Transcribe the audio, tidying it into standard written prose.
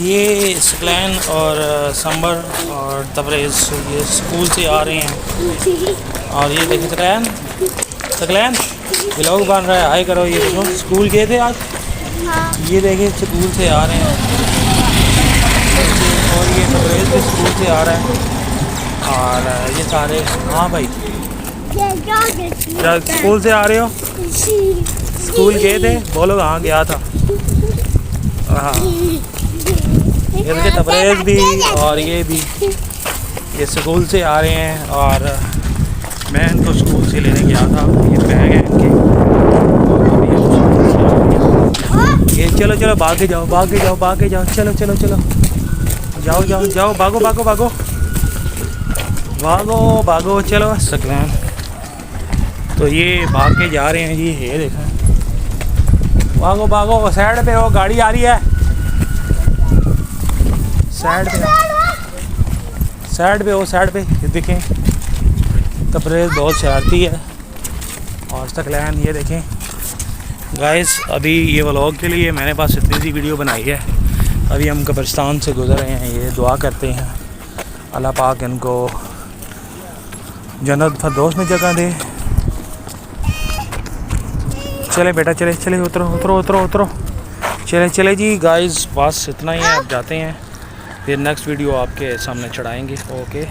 ये सकलैन और समर और तबरेज़ ये स्कूल से आ रहे हैं। और ये देखिए सकलैन सकलैन व्लॉग बन रहा है, हाय करो। ये देखो स्कूल गए थे आज। ये देखिए स्कूल से आ रहे हैं और ये तबरेज़ भी स्कूल से आ रहा है। और ये सारे, हाँ भाई क्या स्कूल से आ रहे हो? स्कूल गए थे? बोलो कहाँ गया था। हाँ ये देखिए तबरेज़ भी और ये भी ये स्कूल से आ रहे हैं। और मैं इनको स्कूल से लेने गया था। ये बैग है इनके। ये चलो चलो भागे जाओ भागे जाओ भागे जाओ, चलो चलो चलो जाओ जाओ जाओ, भागो भागो भागो भागो भागो, चलो सकलैन। तो ये भाग के जा रहे हैं जी। ये देखा, भागो भागो, साइड पे हो, गाड़ी आ रही है। साइड पे साइड पे हो, साइड पे। ये देखें तबरेज़ बहुत शरारती है और सकलैन ये देखें गाइस। अभी ये व्लॉग के लिए मैंने पास इतनी सी वीडियो बनाई है। अभी हम कब्रिस्तान से गुज़र रहे हैं। ये दुआ करते हैं अल्लाह पाक इनको जन्नत फिरदौस में जगह दे। चले बेटा चले चले, उतरो उतरो उतरो उतरो, चले चले जी गाइस। बस इतना ही है, अब जाते हैं, फिर नेक्स्ट वीडियो आपके सामने चढ़ाएंगे। ओके।